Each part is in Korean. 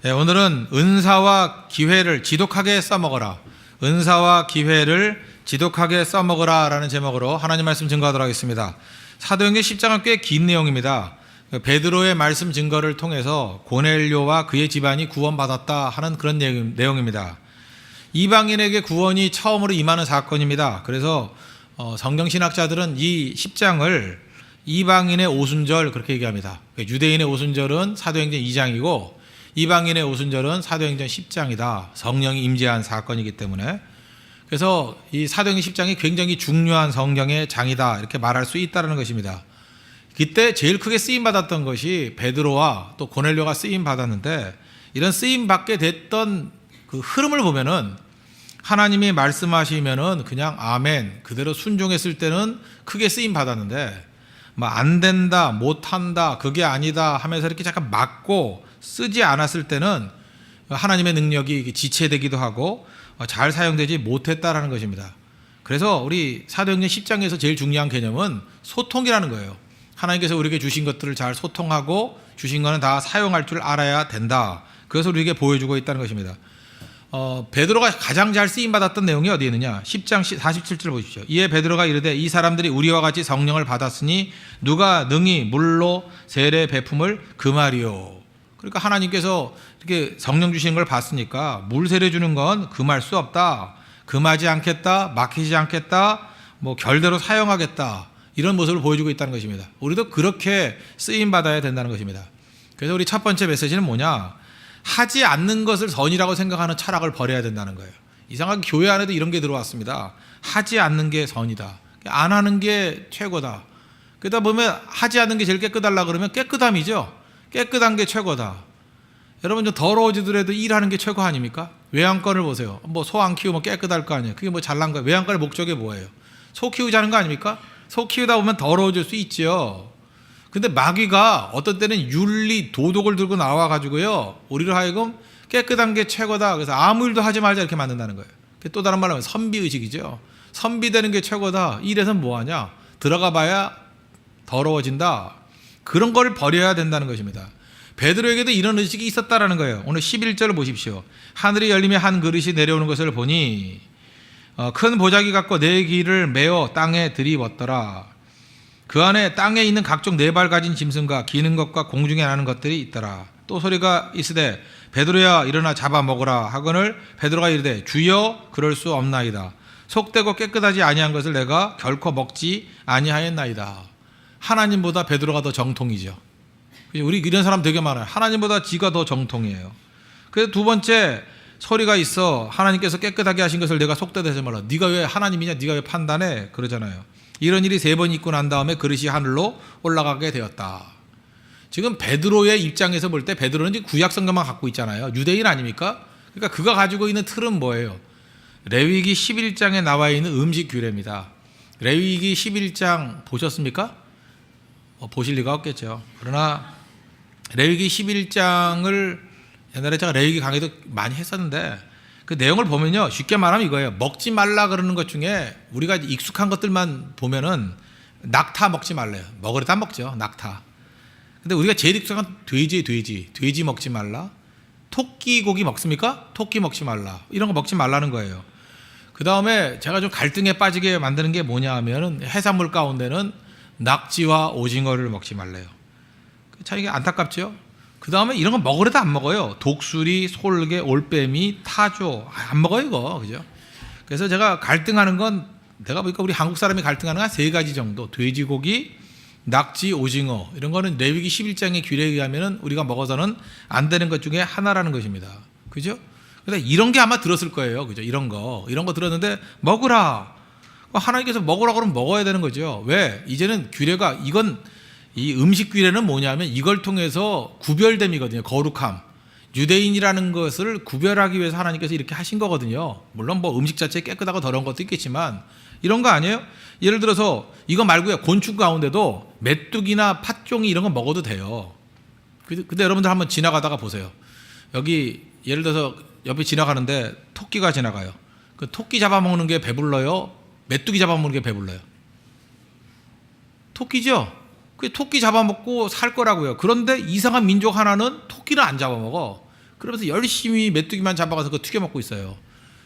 오늘은 은사와 기회를 지독하게 써먹어라. 은사와 기회를 지독하게 써먹어라 라는 제목으로 하나님 말씀 증거하도록 하겠습니다. 사도행전 10장은 꽤 긴 내용입니다. 베드로의 말씀 증거를 통해서 고넬료와 그의 집안이 구원받았다 하는 그런 내용입니다. 이방인에게 구원이 처음으로 임하는 사건입니다. 그래서 성경신학자들은 이 10장을 이방인의 오순절 그렇게 얘기합니다. 유대인의 오순절은 사도행전 2장이고 이방인의 오순절은 사도행전 10장이다. 성령이 임재한 사건이기 때문에. 그래서 이 사도행전 10장이 굉장히 중요한 성경의 장이다 이렇게 말할 수 있다는 것입니다. 그때 제일 크게 쓰임받았던 것이 베드로와 또 고넬료가 쓰임받았는데, 이런 쓰임받게 됐던 그 흐름을 보면은 하나님이 말씀하시면은 그냥 아멘 그대로 순종했을 때는 크게 쓰임받았는데, 뭐 안 된다 못한다 그게 아니다 하면서 이렇게 잠깐 막고 쓰지 않았을 때는 하나님의 능력이 지체되기도 하고 잘 사용되지 못했다라는 것입니다. 그래서 우리 사도행전 10장에서 제일 중요한 개념은 소통이라는 거예요. 하나님께서 우리에게 주신 것들을 잘 소통하고 주신 거는 다 사용할 줄 알아야 된다. 그것을 우리에게 보여주고 있다는 것입니다. 베드로가 가장 잘 쓰임받았던 내용이 어디에 있느냐. 10장 47절 보십시오. 이에 베드로가 이르되 이 사람들이 우리와 같이 성령을 받았으니 누가 능히 물로 세례 베품을 금하리요. 그러니까 하나님께서 이렇게 성령 주시는 걸 봤으니까 물 세례 주는 건 금할 수 없다. 금하지 않겠다. 막히지 않겠다. 뭐 결대로 사용하겠다. 이런 모습을 보여주고 있다는 것입니다. 우리도 그렇게 쓰임받아야 된다는 것입니다. 그래서 우리 첫 번째 메시지는 뭐냐. 하지 않는 것을 선이라고 생각하는 철학을 버려야 된다는 거예요. 이상하게 교회 안에도 이런 게 들어왔습니다. 하지 않는 게 선이다. 안 하는 게 최고다. 그러다 보면 하지 않는 게 제일 깨끗하려고 그러면 깨끗함이죠. 깨끗한 게 최고다. 여러분 좀 더러워지더라도 일하는 게 최고 아닙니까? 외양간을 보세요. 뭐 소 안 키우면 깨끗할 거 아니에요. 그게 뭐 잘난 거예요. 외양간의 목적이 뭐예요? 소 키우자는 거 아닙니까? 소 키우다 보면 더러워질 수 있죠. 근데 마귀가 어떤 때는 윤리, 도덕을 들고 나와가지고요, 우리를 하여금 깨끗한 게 최고다. 그래서 아무 일도 하지 말자 이렇게 만든다는 거예요. 또 다른 말로 하면 선비의식이죠. 선비되는 게 최고다. 이래서 뭐하냐? 들어가 봐야 더러워진다. 그런 걸 버려야 된다는 것입니다. 베드로에게도 이런 의식이 있었다라는 거예요. 오늘 11절을 보십시오. 하늘이 열리며 한 그릇이 내려오는 것을 보니 큰 보자기 같고 네 귀를 메어 땅에 들이웠더라. 그 안에 땅에 있는 각종 네 발 가진 짐승과 기는 것과 공중에 나는 것들이 있더라. 또 소리가 있으되 베드로야 일어나 잡아먹으라 하거늘 베드로가 이르되 주여 그럴 수 없나이다. 속되고 깨끗하지 아니한 것을 내가 결코 먹지 아니하였나이다. 하나님보다 베드로가 더 정통이죠. 우리 이런 사람 되게 많아요. 하나님보다 지가 더 정통이에요. 그래서 두 번째 소리가 있어. 하나님께서 깨끗하게 하신 것을 내가 속되다 말라. 네가 왜 하나님이냐? 네가 왜 판단해? 그러잖아요. 이런 일이 세 번 있고 난 다음에 그릇이 하늘로 올라가게 되었다. 지금 베드로의 입장에서 볼 때 베드로는 이제 구약 성경만 갖고 있잖아요. 유대인 아닙니까? 그러니까 그가 가지고 있는 틀은 뭐예요? 레위기 11장에 나와 있는 음식 규례입니다. 레위기 11장 보셨습니까? 보실 리가 없겠죠. 그러나 레위기 11장을 옛날에 제가 레위기 강의도 많이 했었는데 그 내용을 보면요, 쉽게 말하면 이거예요. 먹지 말라 그러는 것 중에 우리가 익숙한 것들만 보면은 낙타 먹지 말래요. 먹으려 다 먹죠. 낙타. 근데 우리가 제일 익숙한 돼지 먹지 말라. 토끼 고기 먹습니까? 토끼 먹지 말라. 이런 거 먹지 말라는 거예요. 그 다음에 제가 좀 갈등에 빠지게 만드는 게 뭐냐 하면은 해산물 가운데는 낙지와 오징어를 먹지 말래요. 참 이게 안타깝죠. 그 다음에 이런 거 먹으려도 안 먹어요. 독수리, 솔개, 올빼미, 타조 안 먹어요 이거. 그죠? 그래서 제가 갈등하는 건 내가 보니까 우리 한국 사람이 갈등하는 건 세 가지 정도. 돼지고기, 낙지, 오징어 이런 거는 레위기 11장의 규례에 의하면 우리가 먹어서는 안 되는 것 중에 하나라는 것입니다. 그죠? 그래서 이런 게 아마 들었을 거예요. 그죠? 이런 거 들었는데 먹으라. 하나님께서 먹으라 그러면 먹어야 되는 거죠. 왜? 이제는 규례가 이 음식 규례는 뭐냐면 이걸 통해서 구별됨이거든요. 거룩함. 유대인이라는 것을 구별하기 위해서 하나님께서 이렇게 하신 거거든요. 물론 뭐 음식 자체에 깨끗하고 더러운 것도 있겠지만 이런 거 아니에요? 예를 들어서 이거 말고요. 곤충 가운데도 메뚜기나 팥종이 이런 거 먹어도 돼요. 근데 여러분들 한번 지나가다가 보세요. 여기 예를 들어서 옆에 지나가는데 토끼가 지나가요. 그 토끼 잡아먹는 게 배불러요? 메뚜기 잡아먹는 게 배불러요? 토끼죠? 그 토끼 잡아먹고 살 거라고요. 그런데 이상한 민족 하나는 토끼는 안 잡아먹어. 그러면서 열심히 메뚜기만 잡아가서 그거 튀겨 먹고 있어요.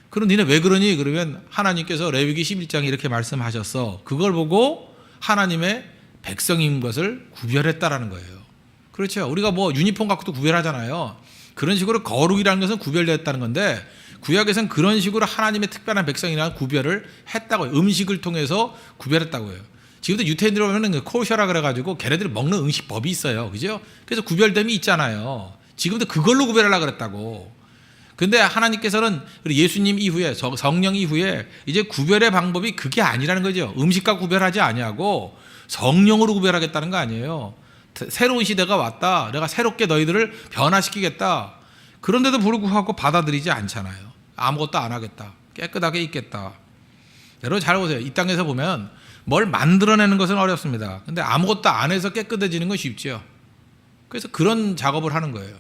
그럼 니네 왜 그러니? 그러면 하나님께서 레위기 11장에 이렇게 말씀하셨어. 그걸 보고 하나님의 백성인 것을 구별했다라는 거예요. 그렇죠. 우리가 뭐 유니폼 갖고도 구별하잖아요. 그런 식으로 거룩이라는 것은 구별되었다는 건데 구약에서는 그런 식으로 하나님의 특별한 백성이라는 구별을 했다고요. 음식을 통해서 구별했다고요. 지금도 유태인들 보면 코셔라 그래가지고 걔네들이 먹는 음식법이 있어요. 그죠? 그래서 구별됨이 있잖아요. 지금도 그걸로 구별하려고 그랬다고. 근데 하나님께서는 예수님 이후에 성령 이후에 이제 구별의 방법이 그게 아니라는 거죠. 음식과 구별하지 아니하고 성령으로 구별하겠다는 거 아니에요. 새로운 시대가 왔다. 내가 새롭게 너희들을 변화시키겠다. 그런데도 불구하고 받아들이지 않잖아요. 아무것도 안 하겠다. 깨끗하게 있겠다. 여러분 잘 보세요. 이 땅에서 보면 뭘 만들어내는 것은 어렵습니다. 근데 아무것도 안 해서 깨끗해지는 건 쉽죠. 그래서 그런 작업을 하는 거예요.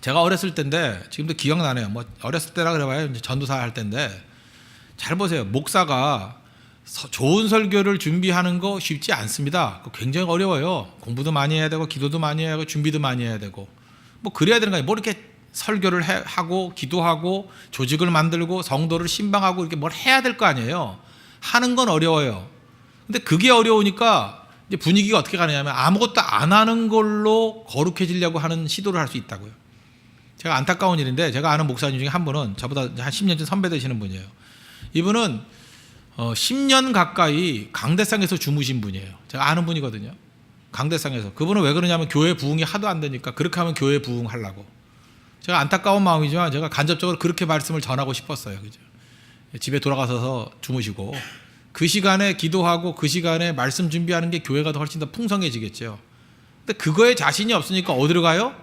제가 어렸을 때인데 지금도 기억나네요. 뭐 어렸을 때라 그래봐요. 이제 전도사 할 때인데 잘 보세요. 목사가 좋은 설교를 준비하는 거 쉽지 않습니다. 굉장히 어려워요. 공부도 많이 해야 되고 기도도 많이 해야 되고 준비도 많이 해야 되고 뭐 그래야 되는 거예요. 뭐 이렇게 설교를 하고 기도하고 조직을 만들고 성도를 신방하고 이렇게 뭘 해야 될 거 아니에요. 하는 건 어려워요. 근데 그게 어려우니까 이제 분위기가 어떻게 가느냐면 아무것도 안 하는 걸로 거룩해지려고 하는 시도를 할 수 있다고요. 제가 안타까운 일인데 제가 아는 목사님 중에 한 분은 저보다 한 10년 전 선배 되시는 분이에요. 이분은 10년 가까이 강대상에서 주무신 분이에요. 제가 아는 분이거든요. 강대상에서. 그분은 왜 그러냐면 교회 부흥이 하도 안 되니까 그렇게 하면 교회 부흥하려고. 제가 안타까운 마음이지만 제가 간접적으로 그렇게 말씀을 전하고 싶었어요. 그죠? 집에 돌아가서 주무시고 그 시간에 기도하고 그 시간에 말씀 준비하는 게 교회가 더 훨씬 더 풍성해지겠죠. 근데 그거에 자신이 없으니까 어디로 가요?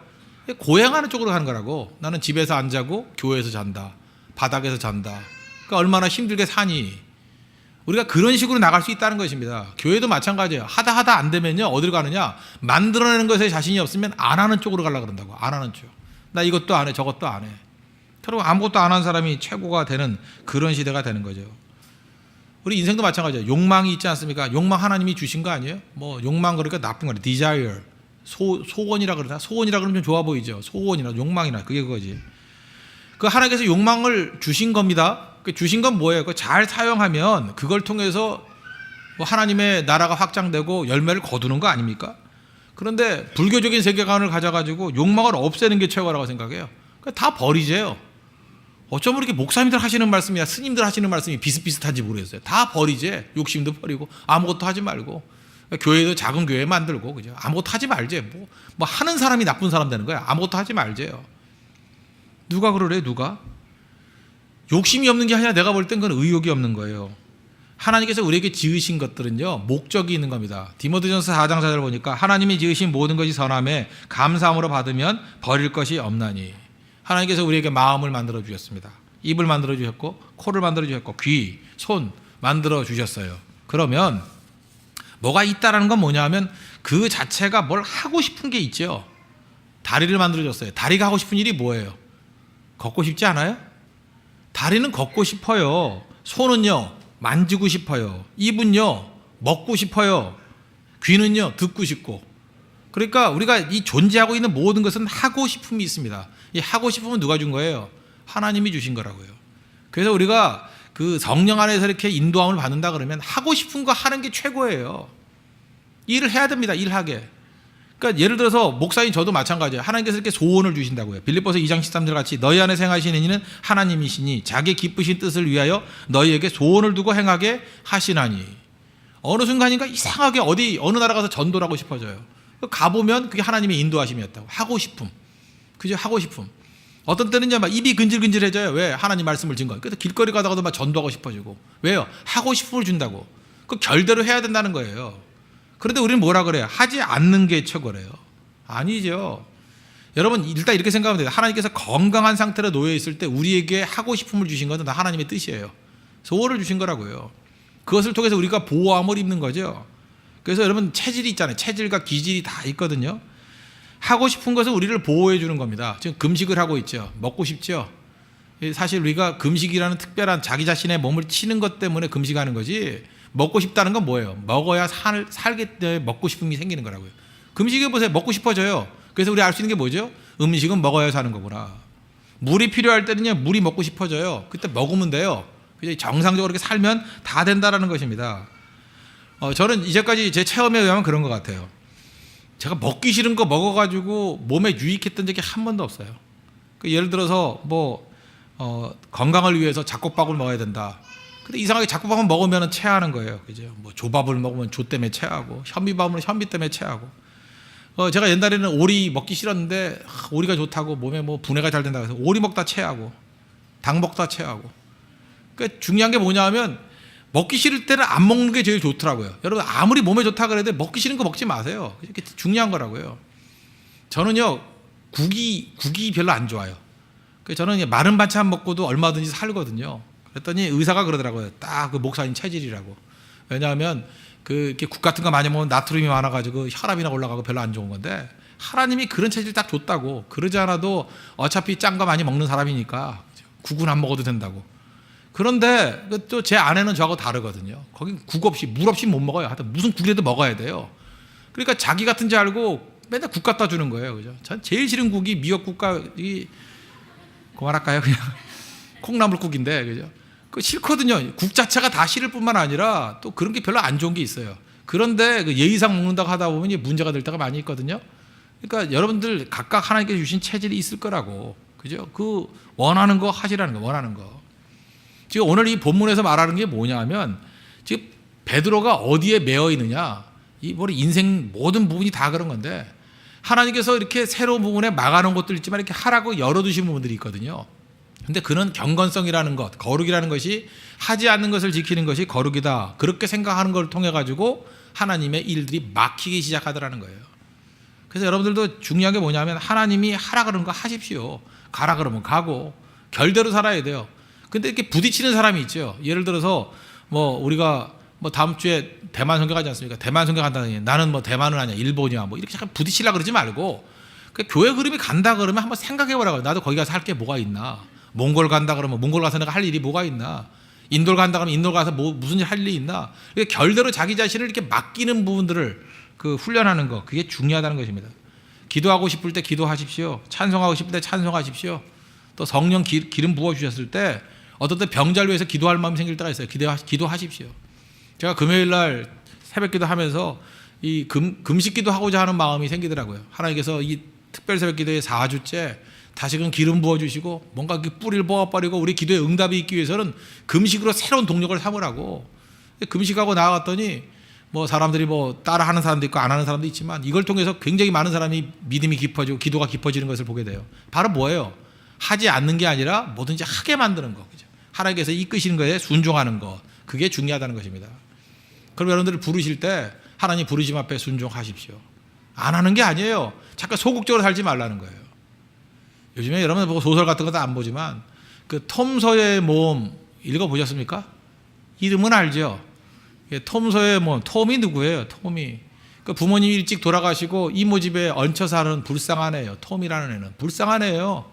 고행하는 쪽으로 가는 거라고. 나는 집에서 안 자고 교회에서 잔다. 바닥에서 잔다. 그러니까 얼마나 힘들게 사니. 우리가 그런 식으로 나갈 수 있다는 것입니다. 교회도 마찬가지예요. 하다 안 되면요. 어디로 가느냐. 만들어내는 것에 자신이 없으면 안 하는 쪽으로 가려고 그런다고. 안 하는 쪽. 나 이것도 안 해. 저것도 안 해. 결국 아무것도 안 한 사람이 최고가 되는 그런 시대가 되는 거죠. 우리 인생도 마찬가지예요. 욕망이 있지 않습니까? 욕망 하나님이 주신 거 아니에요? 뭐 욕망 그러니까 나쁜 거예요. desire. 소원이라 그러나? 소원이라 그러면 좀 좋아 보이죠. 소원이나 욕망이나 그게 그거지. 그 하나님께서 욕망을 주신 겁니다. 그 주신 건 뭐예요? 그 잘 사용하면 그걸 통해서 뭐 하나님의 나라가 확장되고 열매를 거두는 거 아닙니까? 그런데 불교적인 세계관을 가져가지고 욕망을 없애는 게 최고라고 생각해요. 다 버리재요. 어쩌면 이렇게 목사님들 하시는 말씀이야 스님들 하시는 말씀이 비슷비슷한지 모르겠어요. 다 버리재. 욕심도 버리고 아무것도 하지 말고 교회도 작은 교회 만들고 그죠? 아무것도 하지 말재. 뭐 하는 사람이 나쁜 사람 되는 거야. 아무것도 하지 말재요. 누가 그러래? 누가? 욕심이 없는 게 아니라 내가 볼 땐 그건 의욕이 없는 거예요. 하나님께서 우리에게 지으신 것들은요 목적이 있는 겁니다. 디모데전서 4장 4절 보니까 하나님이 지으신 모든 것이 선함에 감사함으로 받으면 버릴 것이 없나니. 하나님께서 우리에게 마음을 만들어 주셨습니다. 입을 만들어 주셨고 코를 만들어 주셨고 귀, 손 만들어 주셨어요. 그러면 뭐가 있다라는 건 뭐냐 하면 그 자체가 뭘 하고 싶은 게 있죠. 다리를 만들어 줬어요. 다리가 하고 싶은 일이 뭐예요? 걷고 싶지 않아요? 다리는 걷고 싶어요. 손은요 만지고 싶어요. 입은요 먹고 싶어요. 귀는요 듣고 싶고. 그러니까 우리가 이 존재하고 있는 모든 것은 하고 싶음이 있습니다. 이 하고 싶으면 누가 준 거예요? 하나님이 주신 거라고요. 그래서 우리가 그 성령 안에서 이렇게 인도함을 받는다 그러면 하고 싶은 거 하는 게 최고예요. 일을 해야 됩니다. 일하게. 그러니까 예를 들어서 목사님 저도 마찬가지예요. 하나님께서 이렇게 소원을 주신다고요. 빌립보서 2장 13절 같이 너희 안에 행하시는 이는 하나님이시니 자기 기쁘신 뜻을 위하여 너희에게 소원을 두고 행하게 하시나니. 어느 순간인가 이상하게 어느 나라 가서 전도를 하고 싶어져요. 가보면 그게 하나님의 인도하심이었다고. 하고 싶음. 그죠? 하고 싶음. 어떤 때는요 막 입이 근질근질해져요. 왜? 하나님 말씀을 준 거예요. 그래서 길거리 가다가도 막 전도하고 싶어지고. 왜요? 하고 싶음을 준다고. 그 결대로 해야 된다는 거예요. 그런데 우리는 뭐라 그래요? 하지 않는 게 최고래요. 아니죠. 여러분 일단 이렇게 생각하면 돼요. 하나님께서 건강한 상태로 놓여 있을 때 우리에게 하고 싶음을 주신 것은 다 하나님의 뜻이에요. 소원을 주신 거라고요. 그것을 통해서 우리가 보호함을 입는 거죠. 그래서 여러분 체질이 있잖아요. 체질과 기질이 다 있거든요. 하고 싶은 것은 우리를 보호해 주는 겁니다. 지금 금식을 하고 있죠. 먹고 싶죠. 사실 우리가 금식이라는 특별한 자기 자신의 몸을 치는 것 때문에 금식하는 거지. 먹고 싶다는 건 뭐예요? 먹어야 살기 때문에 먹고 싶음이 생기는 거라고요. 금식해 보세요. 먹고 싶어져요. 그래서 우리 알 수 있는 게 뭐죠? 음식은 먹어야 사는 거구나. 물이 필요할 때는요, 물이 먹고 싶어져요. 그때 먹으면 돼요. 정상적으로 이렇게 살면 다 된다라는 것입니다. 저는 이제까지 제 체험에 의하면 그런 것 같아요. 제가 먹기 싫은 거 먹어가지고 몸에 유익했던 적이 한 번도 없어요. 예를 들어서 건강을 위해서 잡곡밥을 먹어야 된다. 근데 이상하게 잡곡밥을 먹으면 체하는 거예요. 그죠? 조밥을 먹으면 조 때문에 체하고, 현미밥은 현미 때문에 체하고. 제가 옛날에는 오리 먹기 싫었는데 오리가 좋다고 몸에 분해가 잘 된다고 해서 오리 먹다 체하고, 닭 먹다 체하고. 그러니까 중요한 게 뭐냐면 먹기 싫을 때는 안 먹는 게 제일 좋더라고요. 여러분 아무리 몸에 좋다 그래도 먹기 싫은 거 먹지 마세요. 이게 중요한 거라고요. 저는요 국이 별로 안 좋아요. 저는 마른 반찬 먹고도 얼마든지 살거든요. 그랬더니 의사가 그러더라고요. 딱 그 목사님 체질이라고. 왜냐하면 이렇게 국 같은 거 많이 먹으면 나트륨이 많아가지고 혈압이나 올라가고 별로 안 좋은 건데, 하나님이 그런 체질 딱 줬다고. 그러지 않아도 어차피 짠 거 많이 먹는 사람이니까 국은 안 먹어도 된다고. 그런데 또 제 아내는 저하고 다르거든요. 거기 국 없이 물 없이 못 먹어요. 하여튼 무슨 국이라도 먹어야 돼요. 그러니까 자기 같은 줄 알고 맨날 국 갖다 주는 거예요. 그죠? 전 제일 싫은 국이 미역국과 그만할까요? 그냥 콩나물국인데, 그죠? 그 싫거든요. 국 자체가 다 싫을 뿐만 아니라 또 그런 게 별로 안 좋은 게 있어요. 그런데 예의상 먹는다고 하다 보면 문제가 될 때가 많이 있거든요. 그러니까 여러분들 각각 하나님께서 주신 체질이 있을 거라고. 그죠? 원하는 거 하시라는 거, 원하는 거. 지금 오늘 이 본문에서 말하는 게 뭐냐면, 지금 베드로가 어디에 매여 있느냐, 우리 인생 모든 부분이 다 그런 건데, 하나님께서 이렇게 새로운 부분에 막아놓은 것들 있지만 이렇게 하라고 열어두신 부분들이 있거든요. 근데 그는 경건성이라는 것, 거룩이라는 것이, 하지 않는 것을 지키는 것이 거룩이다, 그렇게 생각하는 걸 통해 가지고 하나님의 일들이 막히기 시작하더라는 거예요. 그래서 여러분들도 중요한 게 뭐냐면, 하나님이 하라 그러는 거 하십시오. 가라 그러면 가고, 결대로 살아야 돼요. 근데 이렇게 부딪히는 사람이 있죠. 예를 들어서 우리가 다음 주에 대만 선교 가지 않습니까? 대만 선교 간다더니 나는 대만은 아니야, 일본이야, 이렇게 잠깐 부딪히려고 그러지 말고, 교회 그림이 간다 그러면 한번 생각해 보라고요. 나도 거기 가서 할 게 뭐가 있나? 몽골 간다 그러면 몽골 가서 내가 할 일이 뭐가 있나? 인도를 간다 그러면 인도 가서 무슨 일 할 일이 있나? 결대로 자기 자신을 이렇게 맡기는 부분들을 훈련하는 거, 그게 중요하다는 것입니다. 기도하고 싶을 때 기도하십시오. 찬송하고 싶을 때 찬송하십시오. 또 성령 기름 부어 주셨을 때 어떤 때 병자를 위해서 기도할 마음이 생길 때가 있어요. 기도하십시오. 제가 금요일 날 새벽 기도하면서 이 금식 기도하고자 하는 마음이 생기더라고요. 하나님께서 이 특별 새벽 기도의 4주째 다시금 기름 부어주시고 뭔가 뿌리를 뽑아버리고 우리 기도에 응답이 있기 위해서는 금식으로 새로운 동력을 삼으라고. 금식하고 나아갔더니 사람들이 따라하는 사람도 있고 안 하는 사람도 있지만, 이걸 통해서 굉장히 많은 사람이 믿음이 깊어지고 기도가 깊어지는 것을 보게 돼요. 바로 뭐예요? 하지 않는 게 아니라 뭐든지 하게 만드는 거. 그죠? 하나님께서 이끄시는 것에 순종하는 것, 그게 중요하다는 것입니다. 그럼 여러분들 부르실 때 하나님 부르심 앞에 순종하십시오. 안 하는 게 아니에요. 잠깐 소극적으로 살지 말라는 거예요. 요즘에 여러분 소설 같은 거 다 안 보지만 톰 소여의 모험 읽어보셨습니까? 이름은 알죠? 톰 소여의 모험. 톰이 누구예요? 톰이 부모님이 일찍 돌아가시고 이모 집에 얹혀 사는 불쌍한 애예요. 톰이라는 애는 불쌍한 애예요.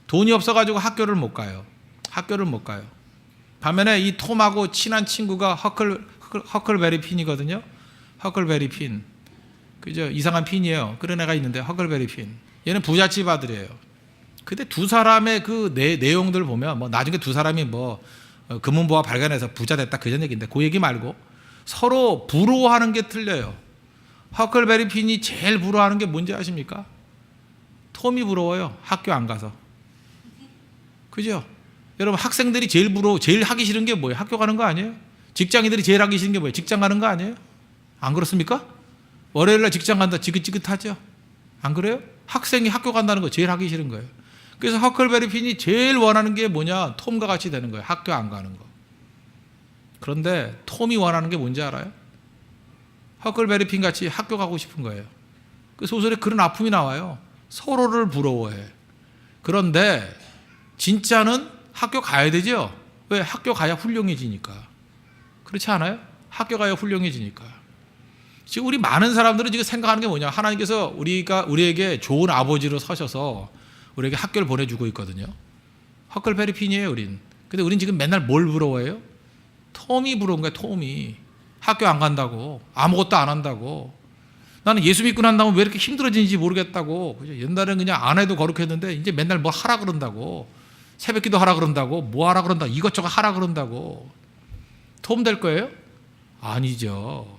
돈이 없어가지고 학교를 못 가요. 반면에 이 톰하고 친한 친구가 허클베리 핀이거든요. 허클베리 핀, 그죠? 이상한 핀이에요. 그런 애가 있는데 허클베리 핀. 얘는 부잣집 아들이에요. 근데 두 사람의 내용들 보면 나중에 두 사람이 금은보화 발견해서 부자 됐다, 그런 얘기인데 그 얘기 말고 서로 부러워하는 게 틀려요. 허클베리 핀이 제일 부러워하는 게 뭔지 아십니까? 톰이 부러워요. 학교 안 가서. 그죠? 여러분 학생들이 제일 하기 싫은 게 뭐예요? 학교 가는 거 아니에요? 직장인들이 제일 하기 싫은 게 뭐예요? 직장 가는 거 아니에요? 안 그렇습니까? 월요일날 직장 간다 지긋지긋하죠? 안 그래요? 학생이 학교 간다는 거 제일 하기 싫은 거예요. 그래서 허클베리 핀이 제일 원하는 게 뭐냐? 톰과 같이 되는 거예요. 학교 안 가는 거. 그런데 톰이 원하는 게 뭔지 알아요? 허클베리 핀 같이 학교 가고 싶은 거예요. 그 소설에 그런 아픔이 나와요. 서로를 부러워해. 그런데 진짜는 학교 가야 되죠? 왜? 학교 가야 훌륭해지니까. 그렇지 않아요? 학교 가야 훌륭해지니까. 지금 우리 많은 사람들은 지금 생각하는 게 뭐냐? 하나님께서 우리에게 좋은 아버지로 서셔서 우리에게 학교를 보내주고 있거든요. 허클베리 핀이에요, 우린. 근데 우린 지금 맨날 뭘 부러워해요? 톰이 부러운 거야, 톰이. 학교 안 간다고, 아무것도 안 한다고. 나는 예수 믿고 난 다음에 왜 이렇게 힘들어지는지 모르겠다고. 그죠? 옛날에는 그냥 안 해도 거룩했는데 이제 맨날 뭐 하라 그런다고. 새벽기도 하라 그런다고. 뭐 하라 그런다. 이것저것 하라 그런다고. 도움 될 거예요? 아니죠.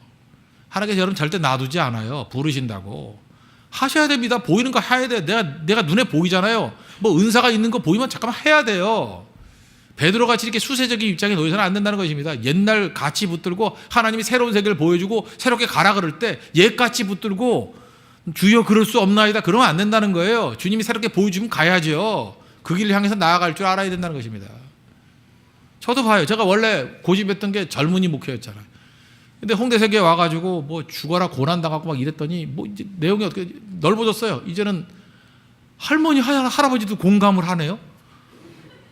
하나님께서 여러분 절대 놔두지 않아요. 부르신다고. 하셔야 됩니다. 보이는 거 해야 돼요. 내가 눈에 보이잖아요. 뭐 은사가 있는 거 보이면 잠깐만 해야 돼요. 베드로 같이 이렇게 수세적인 입장에 놓여서는 안 된다는 것입니다. 옛날 같이 붙들고 하나님이 새로운 세계를 보여주고 새롭게 가라 그럴 때 옛같이 붙들고 주여 그럴 수 없나이다 그러면 안 된다는 거예요. 주님이 새롭게 보여주면 가야죠. 그 길을 향해서 나아갈 줄 알아야 된다는 것입니다. 저도 봐요. 제가 원래 고집했던 게 젊은이 목회였잖아요. 근데 홍대세계에 와가지고 뭐 죽어라 고난당하고 막 이랬더니 뭐 이제 내용이 어떻게 넓어졌어요. 이제는 할머니 할아버지도 공감을 하네요.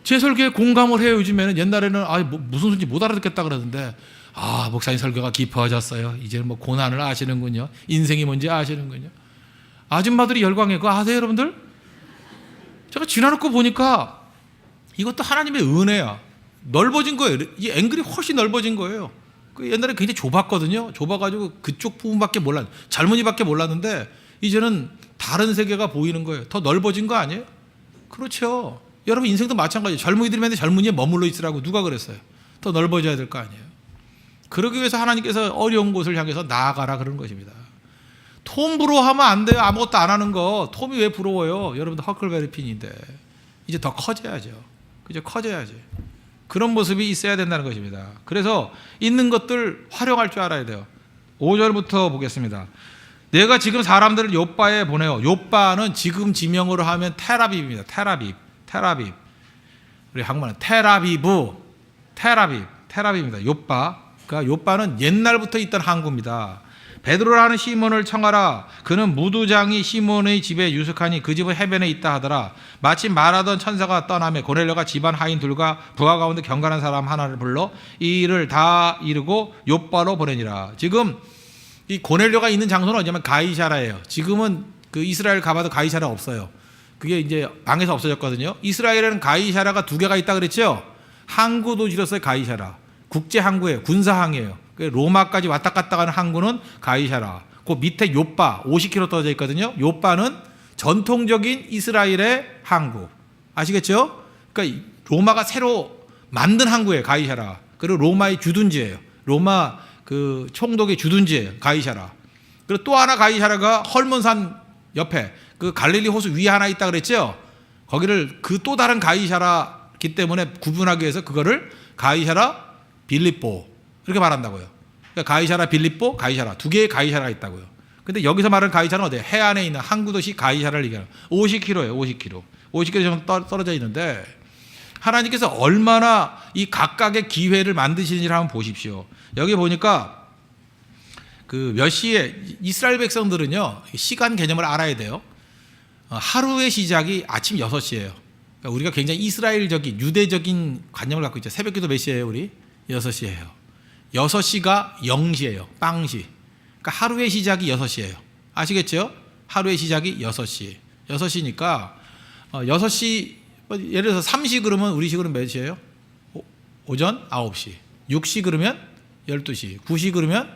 제 설교에 공감을 해요. 요즘에는. 옛날에는 무슨 소리인지 못 알아듣겠다 그러는데 목사님 설교가 깊어졌어요. 이제는 뭐 고난을 아시는군요. 인생이 뭔지 아시는군요. 아줌마들이 열광해. 그거 아세요 여러분들? 제가 지나놓고 보니까 이것도 하나님의 은혜야. 넓어진 거예요. 이 앵글이 훨씬 넓어진 거예요. 옛날에 굉장히 좁았거든요. 좁아가지고 그쪽 부분밖에 몰랐는데 젊은이밖에 몰랐는데 이제는 다른 세계가 보이는 거예요. 더 넓어진 거 아니에요? 그렇죠. 여러분 인생도 마찬가지예요. 젊은이들이 맨날 젊은이에 머물러 있으라고 누가 그랬어요? 더 넓어져야 될 거 아니에요. 그러기 위해서 하나님께서 어려운 곳을 향해서 나아가라 그러는 것입니다. 톰 부러워하면 안 돼요. 아무것도 안 하는 거. 톰이 왜 부러워요? 여러분들 허클베리 핀인데 이제 더 커져야죠. 그죠? 커져야지. 그런 모습이 있어야 된다는 것입니다. 그래서 있는 것들 활용할 줄 알아야 돼요. 5절부터 보겠습니다. 내가 지금 사람들을 요빠에 보내요. 요빠는 지금 지명으로 하면 테라빕입니다. 테라빕. 우리 한국말은 테라빕입니다. 요빠. 그러니까 요빠는 옛날부터 있던 항구입니다. 베드로라는 시몬을 청하라. 그는 무두장이 시몬의 집에 유숙하니 그 집은 해변에 있다 하더라. 마침 말하던 천사가 떠나며 고넬료가 집안 하인 둘과 부하 가운데 경건한 사람 하나를 불러 이 일을 다 이루고 요빠로 보내니라. 지금 이 고넬료가 있는 장소는 어디냐면 가이사라예요. 지금은 그 이스라엘 가봐도 가이사라 없어요. 그게 이제 망해서 없어졌거든요. 이스라엘에는 가이사라가 2개가 있다 그랬죠. 항구도 지었어요. 가이사라. 국제 항구예요. 군사항이에요. 로마까지 왔다 갔다 가는 항구는 가이사라. 그 밑에 요빠 50km 떨어져 있거든요. 요빠는 전통적인 이스라엘의 항구. 아시겠죠? 그러니까 로마가 새로 만든 항구예요. 가이사라. 그리고 로마의 주둔지예요. 로마 그 총독의 주둔지예요. 가이사라. 그리고 또 하나 가이사라가 헐몬산 옆에 그 갈릴리 호수 위에 하나 있다 그랬죠. 거기를 그 또 다른 가이사라기 때문에 구분하기 위해서 그거를 가이사라 빌립보 이렇게 말한다고요. 그러니까 가이사라 빌립보, 가이사라 2개의 가이사라가 있다고요. 근데 여기서 말하는 가이사라는 어디예요? 해안에 있는 항구 도시 가이사라를 얘기하는 50km예요. 50km 정도 떨어져 있는데 하나님께서 얼마나 이 각각의 기회를 만드시는지를 한번 보십시오. 여기 보니까 그 몇 시에 이스라엘 백성들은요 시간 개념을 알아야 돼요. 하루의 시작이 아침 6시예요. 그러니까 우리가 굉장히 이스라엘적인 유대적인 관념을 갖고 있죠. 새벽기도 몇 시예요 우리? 6시예요. 6시가 0시예요. 빵시. 그러니까 하루의 시작이 6시예요. 아시겠죠? 하루의 시작이 6시. 6시니까 6시 예를 들어서 3시 그러면 우리 식으로 몇 시예요? 오전 9시. 6시 그러면 12시. 9시 그러면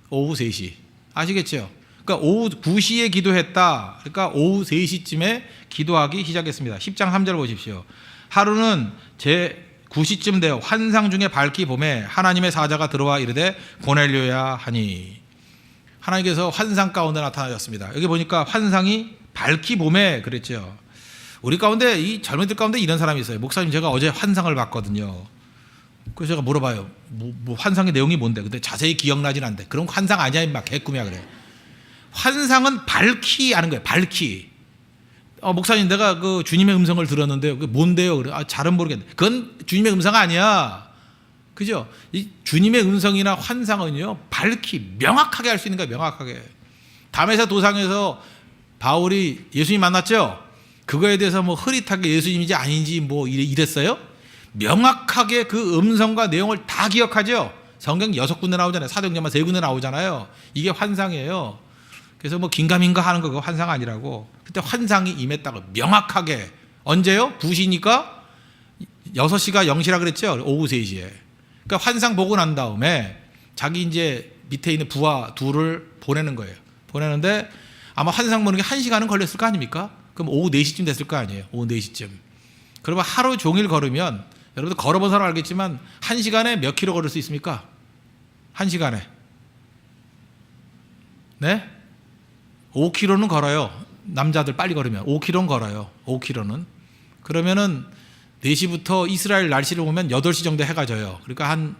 오후 3시. 아시겠죠? 그러니까 오후 9시에 기도했다. 그러니까 오후 3시쯤에 기도하기 시작했습니다. 10장 3절 보십시오. 하루는 제 9시쯤 되어 환상 중에 밝히 봄에 하나님의 사자가 들어와 이르되 고넬료야 하니. 하나님께서 환상 가운데 나타나셨습니다. 여기 보니까 환상이 밝히 봄에 그랬죠. 우리 가운데 이 젊은이들 가운데 이런 사람이 있어요. 목사님 제가 어제 환상을 봤거든요. 그래서 제가 물어봐요. 뭐 환상의 내용이 뭔데? 근데 자세히 기억나진 않는데 그런 환상 아니야 임마 개꿈이야 그래. 환상은 밝히 아는 거예요. 밝히. 목사님 내가 그 주님의 음성을 들었는데요. 그게 뭔데요? 그래. 잘은 모르겠는데. 그건 주님의 음성 아니야. 그죠? 이 주님의 음성이나 환상은요. 밝히 명확하게 할 수 있는 거예요. 명확하게. 담에서 도상에서 바울이 예수님 만났죠? 그거에 대해서 뭐 흐릿하게 예수님인지 아닌지 뭐 이랬어요? 명확하게 그 음성과 내용을 다 기억하죠? 성경 6군데 나오잖아요. 사도행전만 3군데 나오잖아요. 이게 환상이에요. 그래서 뭐 긴가민가 하는 거 그거 환상 아니라고. 그때 환상이 임했다고 명확하게. 언제요? 9시니까 6시가 0시라 그랬죠? 오후 3시에. 그러니까 환상 보고 난 다음에 자기 이제 밑에 있는 부하 둘을 보내는 거예요. 보내는데 아마 환상 보는 게 1시간은 걸렸을 거 아닙니까? 그럼 오후 4시쯤 됐을 거 아니에요. 오후 4시쯤. 그러면 하루 종일 걸으면 여러분들 걸어본 사람 알겠지만 1시간에 몇 킬로 걸을 수 있습니까? 1시간에. 네? 5킬로는 걸어요. 남자들 빨리 걸으면 5킬로는 걸어요. 5킬로는. 그러면은 4시부터 이스라엘 날씨를 보면 8시 정도 해가 져요. 그러니까 한